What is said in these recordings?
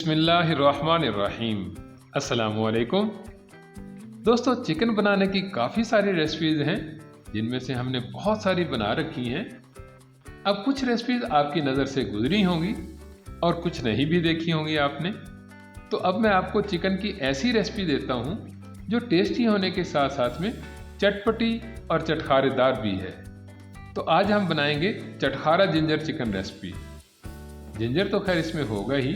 बिस्मिल्लाहिर्रहमानिर्रहीम। अस्सलामुअलैकुम दोस्तों, चिकन बनाने की काफ़ी सारी रेसिपीज़ हैं जिनमें से हमने बहुत सारी बना रखी हैं। अब कुछ रेसिपीज़ आपकी नज़र से गुजरी होंगी और कुछ नहीं भी देखी होंगी आपने। तो अब मैं आपको चिकन की ऐसी रेसिपी देता हूँ जो टेस्टी होने के साथ साथ में चटपटी और चटखारेदार भी है। तो आज हम बनाएंगे चटखारा जिंजर चिकन रेसिपी। जिंजर तो खैर इसमें होगा ही,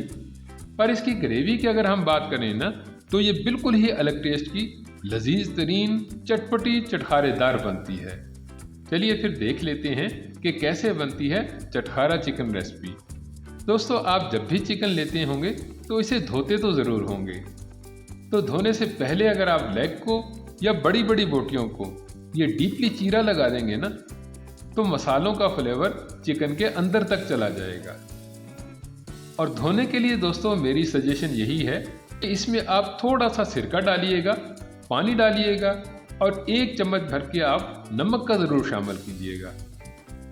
पर इसकी ग्रेवी की अगर हम बात करें ना, तो ये बिल्कुल ही अलग टेस्ट की लजीज तरीन चटपटी चटखारेदार बनती है। चलिए फिर देख लेते हैं कि कैसे बनती है चटखारा चिकन रेसिपी। दोस्तों, आप जब भी चिकन लेते होंगे तो इसे धोते तो ज़रूर होंगे। तो धोने से पहले अगर आप लेग को या बड़ी बड़ी बोटियों को ये डीपली चीरा लगा देंगे ना, तो मसालों का फ्लेवर चिकन के अंदर तक चला जाएगा। और धोने के लिए दोस्तों मेरी सजेशन यही है कि इसमें आप थोड़ा सा सिरका डालिएगा, पानी डालिएगा और 1 चम्मच भर के आप नमक का ज़रूर शामिल कीजिएगा।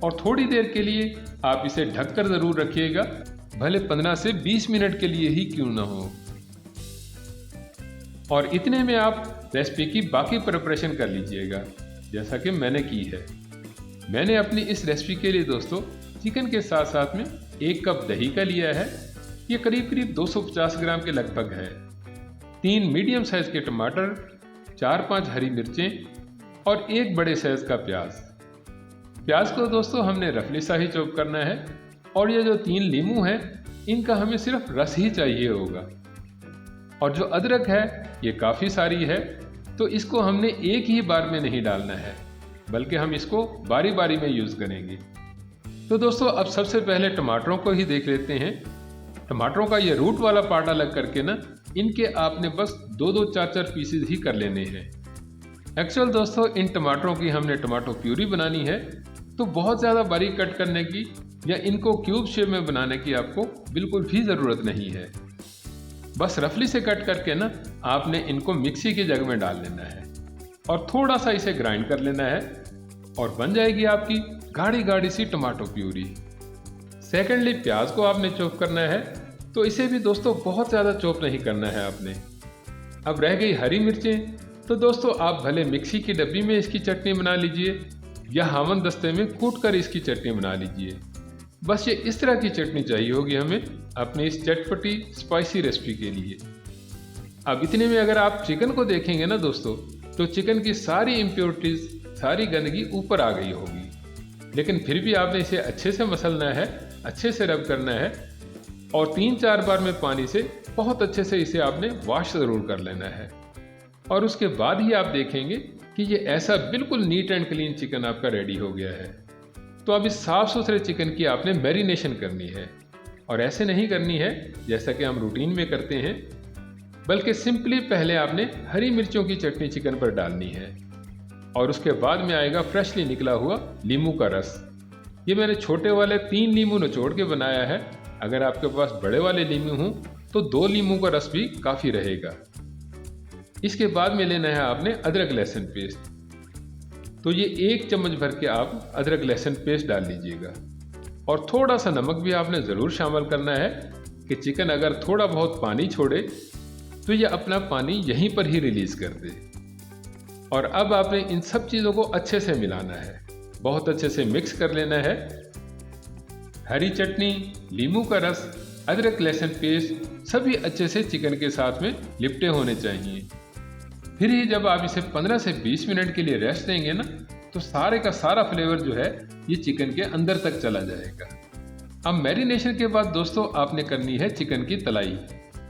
और थोड़ी देर के लिए आप इसे ढककर ज़रूर रखिएगा, भले 15 से 20 मिनट के लिए ही क्यों ना हो। और इतने में आप रेसिपी की बाकी प्रिपरेशन कर लीजिएगा, जैसा कि मैंने की है। मैंने अपनी इस रेसिपी के लिए दोस्तों चिकन के साथ साथ में 1 कप दही का लिया है। ये करीब करीब 250 ग्राम के लगभग है। 3 मीडियम साइज के टमाटर, 4-5 हरी मिर्चें और 1 बड़े साइज का प्याज। प्याज को दोस्तों हमने रफली सा ही चॉप करना है। और ये जो 3 लीमू हैं, इनका हमें सिर्फ रस ही चाहिए होगा। और जो अदरक है ये काफ़ी सारी है, तो इसको हमने एक ही बार में नहीं डालना है, बल्कि हम इसको बारी बारी में यूज़ करेंगे। तो दोस्तों अब सबसे पहले टमाटरों को ही देख लेते हैं। टमाटरों का ये रूट वाला पार्ट अलग करके ना, इनके आपने बस 2-2, 4-4 पीसेज ही कर लेने हैं। एक्चुअल दोस्तों इन टमाटरों की हमने टमाटो प्यूरी बनानी है, तो बहुत ज़्यादा बारीक कट करने की या इनको क्यूब शेप में बनाने की आपको बिल्कुल भी ज़रूरत नहीं है। बस रफली से कट करके ना आपने इनको मिक्सी की जग में डाल लेना है और थोड़ा सा इसे ग्राइंड कर लेना है और बन जाएगी आपकी गाढ़ी गाढ़ी सी टमाटो प्यूरी। सेकेंडली प्याज को आपने चॉप करना है, तो इसे भी दोस्तों बहुत ज़्यादा चॉप नहीं करना है आपने। अब रह गई हरी मिर्चें, तो दोस्तों आप भले मिक्सी की डब्बी में इसकी चटनी बना लीजिए या हामन दस्ते में कूट कर इसकी चटनी बना लीजिए। बस ये इस तरह की चटनी चाहिए होगी हमें अपनी इस चटपटी स्पाइसी रेसिपी के लिए। अब इतने में अगर आप चिकन को देखेंगे ना दोस्तों, तो चिकन की सारी इम्प्योरिटीज़, सारी गंदगी ऊपर आ गई होगी। लेकिन फिर भी आपने इसे अच्छे से मसलना है, अच्छे से रब करना है और 3-4 बार में पानी से बहुत अच्छे से इसे आपने वॉश ज़रूर कर लेना है। और उसके बाद ही आप देखेंगे कि ये ऐसा बिल्कुल नीट एंड क्लीन चिकन आपका रेडी हो गया है। तो अब इस साफ़ सुथरे चिकन की आपने मैरिनेशन करनी है। और ऐसे नहीं करनी है जैसा कि हम रूटीन में करते हैं, बल्कि सिंपली पहले आपने हरी मिर्चों की चटनी चिकन पर डालनी है और उसके बाद में आएगा फ्रेशली निकला हुआ नींबू का रस। ये मैंने छोटे वाले 3 नींबू निचोड़ के बनाया है। अगर आपके पास बड़े वाले नींबू हों तो 2 नींबू का रस भी काफ़ी रहेगा। इसके बाद में लेना है आपने अदरक लहसुन पेस्ट। तो ये 1 चम्मच भर के आप अदरक लहसुन पेस्ट डाल लीजिएगा। और थोड़ा सा नमक भी आपने ज़रूर शामिल करना है कि चिकन अगर थोड़ा बहुत पानी छोड़े तो ये अपना पानी यहीं पर ही रिलीज़ कर दे। और अब आपने इन सब चीज़ों को अच्छे से मिलाना है, बहुत अच्छे से मिक्स कर लेना है। हरी चटनी, नींबू का रस, अदरक लहसुन पेस्ट सभी अच्छे से चिकन के साथ में लिपटे होने चाहिए। फिर ही जब आप इसे 15 से 20 मिनट के लिए रेस्ट देंगे ना, तो सारे का सारा फ्लेवर जो है ये चिकन के अंदर तक चला जाएगा। अब मैरिनेशन के बाद दोस्तों आपने करनी है चिकन की तलाई।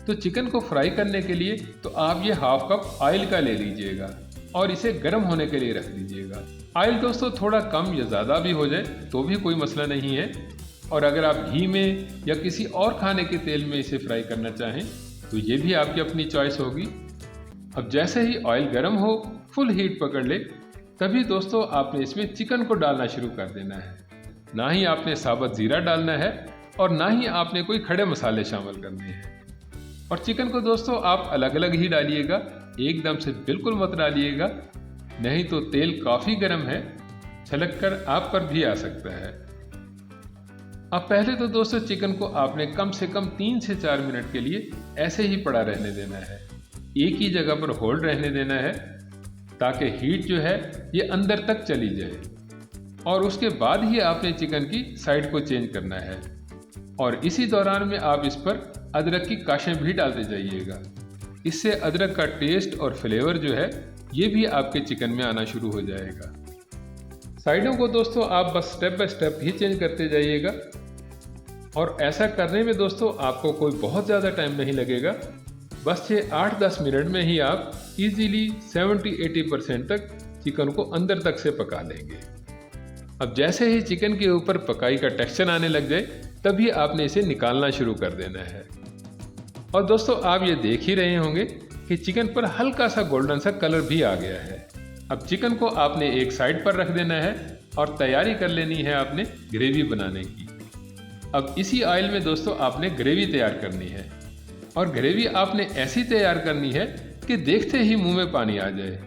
तो चिकन को फ्राई करने के लिए तो आप ये 1/2 कप ऑयल का ले लीजिएगा और इसे गर्म होने के लिए रख दीजिएगा। ऑयल दोस्तों थोड़ा कम या ज़्यादा भी हो जाए तो भी कोई मसला नहीं है। और अगर आप घी में या किसी और खाने के तेल में इसे फ्राई करना चाहें तो ये भी आपकी अपनी चॉइस होगी। अब जैसे ही ऑयल गर्म हो, फुल हीट पकड़ ले, तभी दोस्तों आपने इसमें चिकन को डालना शुरू कर देना है। ना ही आपने साबुत ज़ीरा डालना है और ना ही आपने कोई खड़े मसाले शामिल करने हैं। और चिकन को दोस्तों आप अलग अलग ही डालिएगा, एकदम से बिल्कुल मत डालिएगा, नहीं तो तेल काफ़ी गर्म है, छलक कर आप पर भी आ सकता है। अब पहले तो दोस्तों चिकन को आपने कम से कम 3 से 4 मिनट के लिए ऐसे ही पड़ा रहने देना है, एक ही जगह पर होल्ड रहने देना है, ताकि हीट जो है ये अंदर तक चली जाए। और उसके बाद ही आपने चिकन की साइड को चेंज करना है। और इसी दौरान में आप इस पर अदरक की काशें भी डालते जाइएगा। इससे अदरक का टेस्ट और फ्लेवर जो है ये भी आपके चिकन में आना शुरू हो जाएगा। साइडों को दोस्तों आप बस step by step he change करते जाइएगा। और ऐसा करने में दोस्तों आपको कोई बहुत ज़्यादा टाइम नहीं लगेगा, बस ये 8-10 मिनट में ही आप इजीली 70-80% तक चिकन को अंदर तक से पका लेंगे। अब जैसे ही चिकन के ऊपर पकाई का टेक्सचर आने लग जाए तभी आपने इसे निकालना शुरू कर देना है। और दोस्तों आप ये देख ही रहे होंगे कि चिकन पर हल्का सा गोल्डन सा कलर भी आ गया है। अब चिकन को आपने एक साइड पर रख देना है और तैयारी कर लेनी है आपने ग्रेवी बनाने की। अब इसी ऑयल में दोस्तों आपने ग्रेवी तैयार करनी है। और ग्रेवी आपने ऐसी तैयार करनी है कि देखते ही मुंह में पानी आ जाए।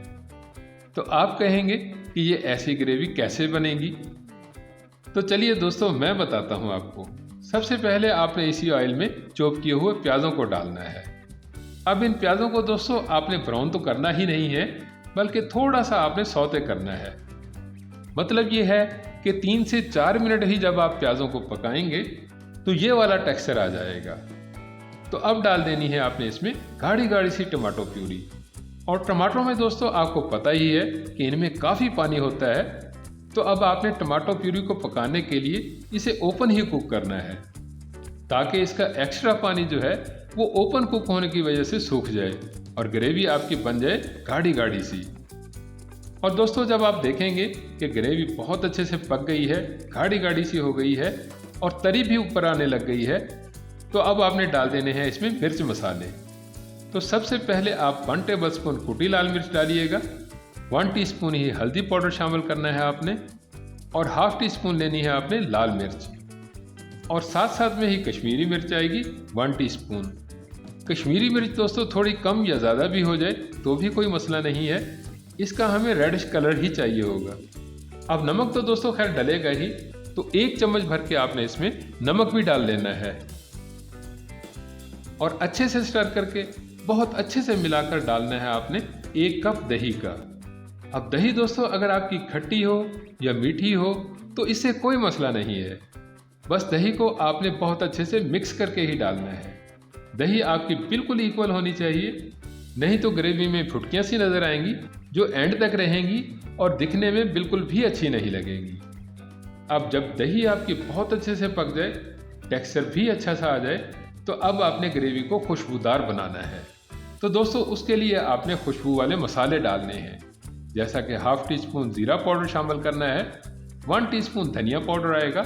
तो आप कहेंगे कि ये ऐसी ग्रेवी कैसे बनेगी? तो चलिए दोस्तों मैं बताता हूँ आपको। सबसे पहले आपने इसी ऑयल में चॉप किए हुए प्याज़ों को डालना है। अब इन प्याज़ों को दोस्तों आपने ब्राउन तो करना ही नहीं है, बल्कि थोड़ा सा आपने सौते करना है। मतलब ये है कि 3 से 4 मिनट ही जब आप प्याज़ों को पकाएंगे तो ये वाला टेक्सचर आ जाएगा। तो अब डाल देनी है आपने इसमें गाढ़ी गाढ़ी सी टमाटो प्यूरी। और टमाटरों में दोस्तों आपको पता ही है कि इनमें काफ़ी पानी होता है। तो अब आपने टमाटो प्यूरी को पकाने के लिए इसे ओपन ही कुक करना है, ताकि इसका एक्स्ट्रा पानी जो है वो ओपन कुक होने की वजह से सूख जाए और ग्रेवी आपकी बन जाए गाढ़ी गाढ़ी सी। और दोस्तों जब आप देखेंगे कि ग्रेवी बहुत अच्छे से पक गई है, गाढ़ी गाढ़ी सी हो गई है और तरी भी ऊपर आने लग गई है, तो अब आपने डाल देने हैं इसमें मिर्च मसाले। तो सबसे पहले आप 1 टेबल स्पून कुटी लाल मिर्च डालिएगा, 1 टीस्पून ही हल्दी पाउडर शामिल करना है आपने, और ½ टीस्पून लेनी है आपने लाल मिर्च, और साथ साथ में ही कश्मीरी मिर्च आएगी 1 टीस्पून। कश्मीरी मिर्च दोस्तों थोड़ी कम या ज़्यादा भी हो जाए तो भी कोई मसला नहीं है, इसका हमें रेडिश कलर ही चाहिए होगा। अब नमक तो दोस्तों खैर डलेगा ही, तो 1 चम्मच भर के आपने इसमें नमक भी डाल लेना है और अच्छे से स्टर करके बहुत अच्छे से मिलाकर डालना है आपने 1 कप दही का। अब दही दोस्तों अगर आपकी खट्टी हो या मीठी हो तो इससे कोई मसला नहीं है, बस दही को आपने बहुत अच्छे से मिक्स करके ही डालना है। दही आपकी बिल्कुल इक्वल होनी चाहिए, नहीं तो ग्रेवी में फुटकियाँ सी नज़र आएंगी जो एंड तक रहेंगी और दिखने में बिल्कुल भी अच्छी नहीं लगेंगी। अब जब दही आपकी बहुत अच्छे से पक जाए, टेक्सचर भी अच्छा सा आ जाए, तो अब आपने ग्रेवी को खुशबूदार बनाना है। तो दोस्तों उसके लिए आपने खुशबू वाले मसाले डालने हैं, जैसा कि ½ टीस्पून ज़ीरा पाउडर शामिल करना है, 1 टीस्पून धनिया पाउडर आएगा।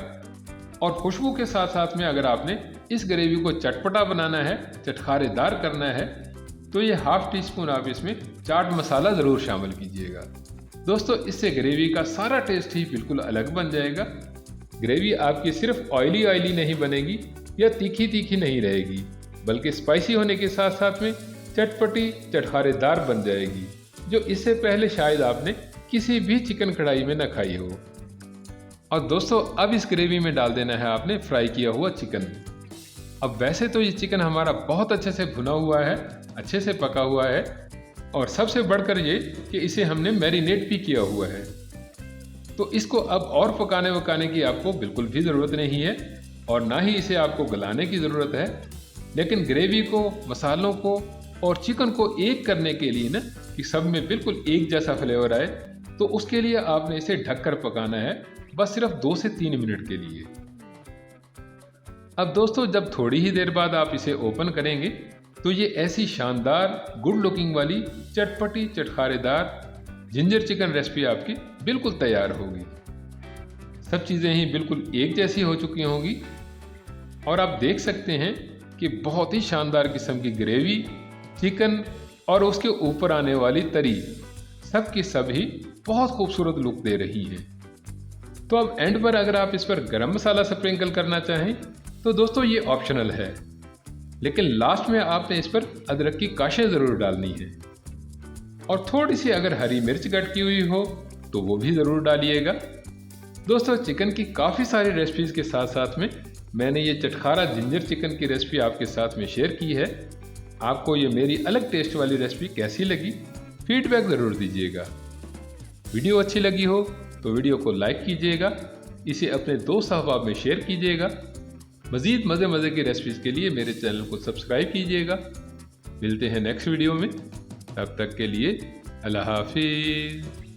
और खुशबू के साथ साथ में अगर आपने इस ग्रेवी को चटपटा बनाना है, चटखारेदार करना है, तो ये ½ टीस्पून आप इसमें चाट मसाला ज़रूर शामिल कीजिएगा। दोस्तों इससे ग्रेवी का सारा टेस्ट ही बिल्कुल अलग बन जाएगा। ग्रेवी आपकी सिर्फ ऑयली ऑयली नहीं बनेगी या तीखी तीखी नहीं रहेगी, बल्कि स्पाइसी होने के साथ साथ में चटपटी चटखारेदार बन जाएगी, जो इससे पहले शायद आपने किसी भी चिकन कढ़ाई में न खाई हो। और दोस्तों अब इस ग्रेवी में डाल देना है आपने फ्राई किया हुआ चिकन। अब वैसे तो ये चिकन हमारा बहुत अच्छे से भुना हुआ है, अच्छे से पका हुआ है, और सबसे बढ़कर ये कि इसे हमने मैरिनेट भी किया हुआ है। तो इसको अब और पकाने वकाने की आपको बिल्कुल भी ज़रूरत नहीं है और ना ही इसे आपको गलाने की ज़रूरत है। लेकिन ग्रेवी को, मसालों को और चिकन को एक करने के लिए ना, कि सब में बिल्कुल एक जैसा फ्लेवर आए, तो उसके लिए आपने इसे ढककर पकाना है, बस सिर्फ 2 से 3 मिनट के लिए। अब दोस्तों जब थोड़ी ही देर बाद आप इसे ओपन करेंगे तो ये ऐसी शानदार गुड लुकिंग वाली चटपटी चटखारेदार जिंजर चिकन रेसिपी आपकी बिल्कुल तैयार होगी। सब चीज़ें ही बिल्कुल एक जैसी हो चुकी होंगी और आप देख सकते हैं कि बहुत ही शानदार किस्म की ग्रेवी, चिकन और उसके ऊपर आने वाली तरी सब की सब ही बहुत खूबसूरत लुक दे रही है। तो अब एंड पर अगर आप इस पर गरम मसाला स्प्रिंकल करना चाहें तो दोस्तों ये ऑप्शनल है, लेकिन लास्ट में आपने इस पर अदरक की काशें ज़रूर डालनी है और थोड़ी सी अगर हरी मिर्च कट की हुई हो तो वो भी ज़रूर डालिएगा। दोस्तों चिकन की काफ़ी सारी रेसिपीज़ के साथ साथ में मैंने ये चटखारा जिंजर चिकन की रेसिपी आपके साथ में शेयर की है। आपको ये मेरी अलग टेस्ट वाली रेसिपी कैसी लगी, फीडबैक ज़रूर दीजिएगा। वीडियो अच्छी लगी हो तो वीडियो को लाइक कीजिएगा, इसे अपने दोस्त अहबाब में शेयर कीजिएगा। मज़ीद मज़े की रेसिपीज़ के लिए मेरे चैनल को सब्सक्राइब कीजिएगा। मिलते हैं नेक्स्ट वीडियो में, तब तक के लिए अल्लाह हाफिज़।